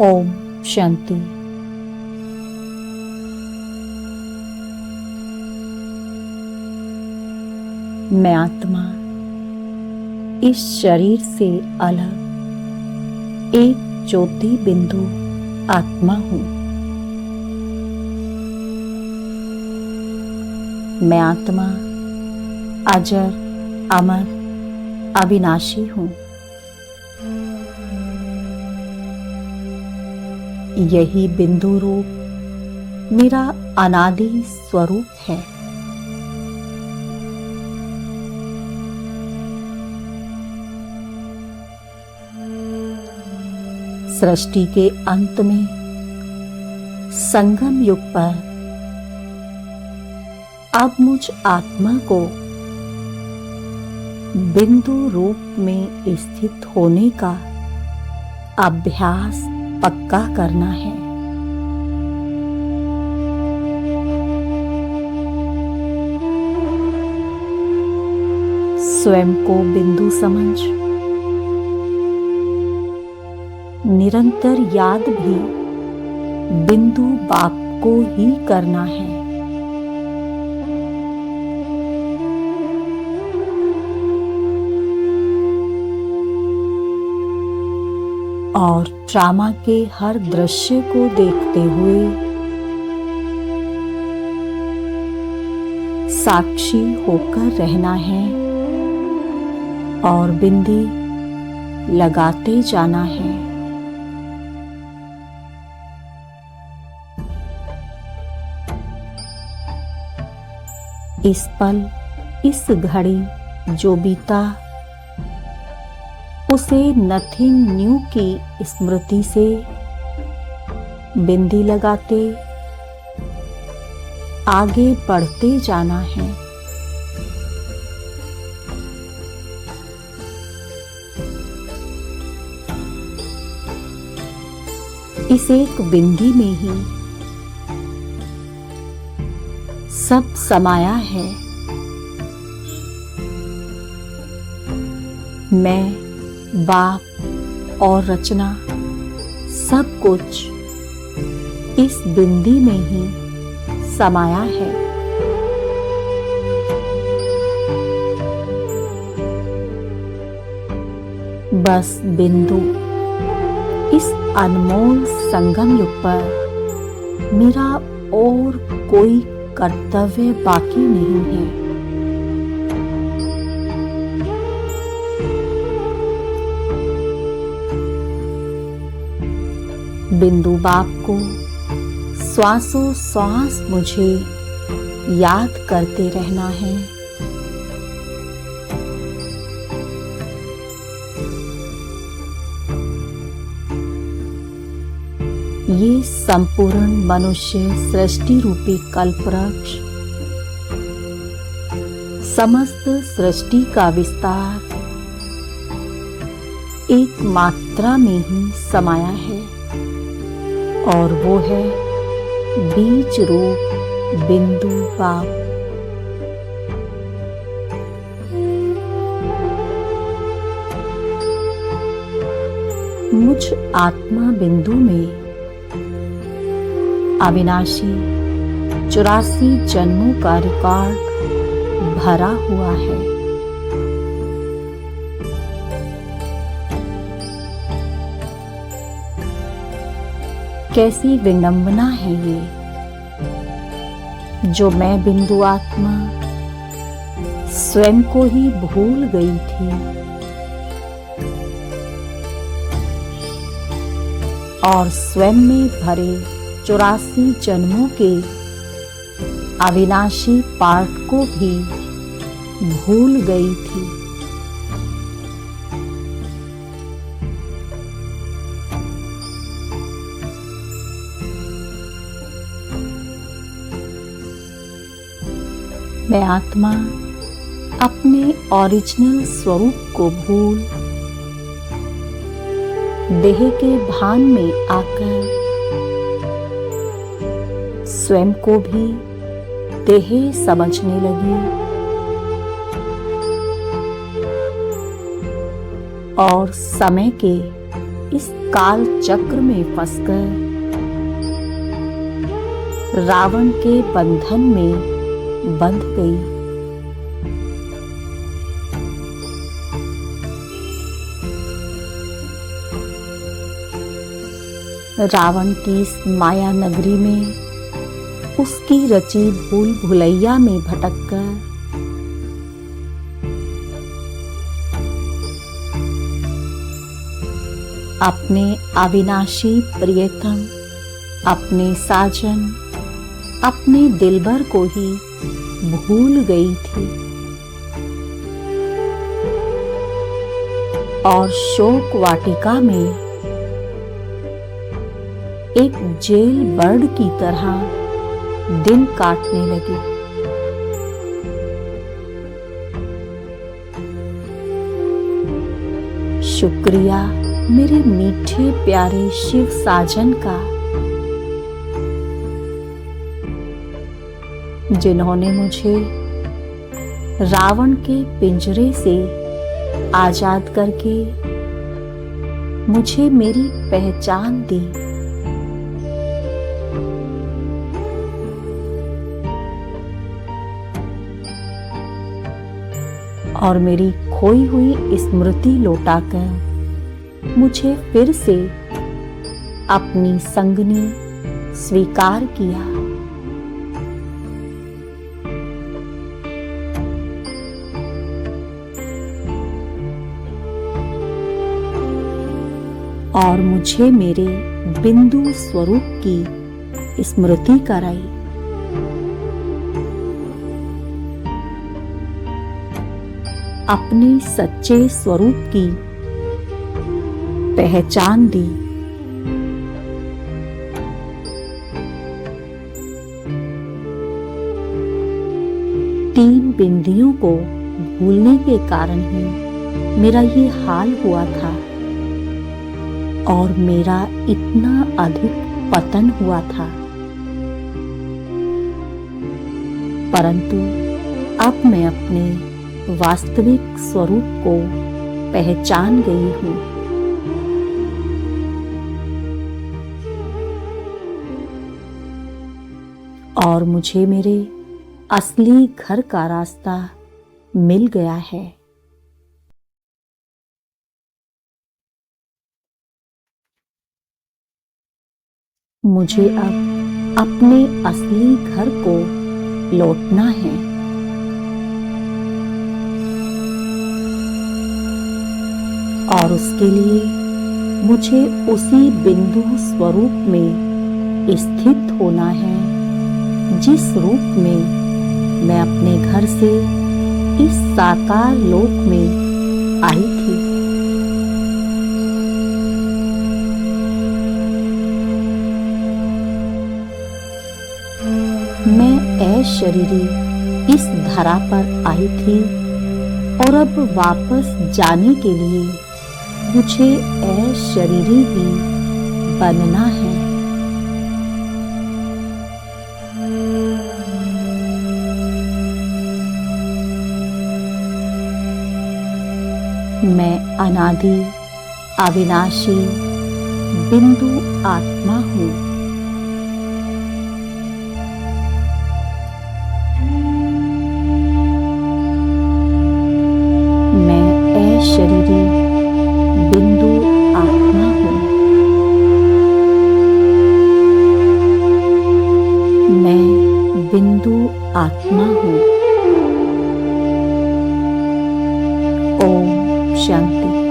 ओम शांति। मैं आत्मा इस शरीर से अलग एक ज्योति बिंदु आत्मा हूँ। मैं आत्मा अजर, अमर, अविनाशी हूँ। यही बिंदु रूप मेरा अनादि स्वरूप है। सृष्टि के अंत में संगम युग पर अब मुझ आत्मा को बिंदु रूप में स्थित होने का अभ्यास पक्का करना है। स्वयं को बिंदु समझ निरंतर याद भी बिंदु बाप को ही करना है। और ड्रामा के हर दृश्य को देखते हुए साक्षी होकर रहना है और बिंदी लगाते जाना है। इस पल, इस घड़ी जो बीता उसे नथिंग न्यू की स्मृति से बिंदी लगाते आगे बढ़ते जाना है। इस एक बिंदी में ही सब समाया है। मैं, बाप और रचना सब कुछ इस बिंदी में ही समाया है। बस बिंदु इस अनमोल संगम युग पर मेरा और कोई कर्तव्य बाकी नहीं है। बिंदु बाप को श्वासों श्वास मुझे याद करते रहना है। ये संपूर्ण मनुष्य सृष्टि रूपी कल्पवृक्ष समस्त सृष्टि का विस्तार एक मात्रा में ही समाया है और वो है बीज रूप बिंदु बाप। मुझ आत्मा बिंदु में अविनाशी 84 जन्मों का रिकॉर्ड भरा हुआ है। कैसी विडंबना है ये, जो मैं बिंदु आत्मा स्वयं को ही भूल गई थी और स्वयं में भरे 84 जन्मों के अविनाशी पाठ को भी भूल गई थी। मैं आत्मा अपने ओरिजिनल स्वरूप को भूल देह के भान में आकर स्वयं को भी देह समझने लगी और समय के इस काल चक्र में फंसकर रावण के बंधन में बंध गई। रावण की इस माया नगरी में उसकी रची भूल भुलैया में भटककर अपने अविनाशी प्रियतम, अपने साजन, अपने दिलबर को ही भूल गई थी और शोक वाटिका में एक जेल बर्ड की तरह दिन काटने लगी। शुक्रिया मेरे मीठे प्यारे शिव साजन का, जिन्होंने मुझे रावण के पिंजरे से आजाद करके मुझे मेरी पहचान दी। और मेरी खोई हुई स्मृति लौटाकर मुझे फिर से अपनी संगनी स्वीकार किया। और मुझे मेरे बिंदु स्वरूप की स्मृति कराई। अपने सच्चे स्वरूप की पहचान दी। तीन बिंदियों को भूलने के कारण ही मेरा ये हाल हुआ था और मेरा इतना अधिक पतन हुआ था। परंतु अब मैं अपने वास्तविक स्वरूप को पहचान गई हूँ। और मुझे मेरे असली घर का रास्ता मिल गया है। मुझे अब अपने असली घर को लौटना है। और उसके लिए मुझे उसी बिंदु स्वरूप में स्थित होना है जिस रूप में मैं अपने घर से इस साकार लोक में आई थी। मैं अशरीरी इस धरा पर आई थी और अब वापस जाने के लिए मुझे अशरीरी ही बनना है। मैं अनादि अविनाशी बिंदु आत्मा हूँ। मैं अशरीरी बिंदु आत्मा हूँ। मैं बिंदु आत्मा हूँ। ओम शांति।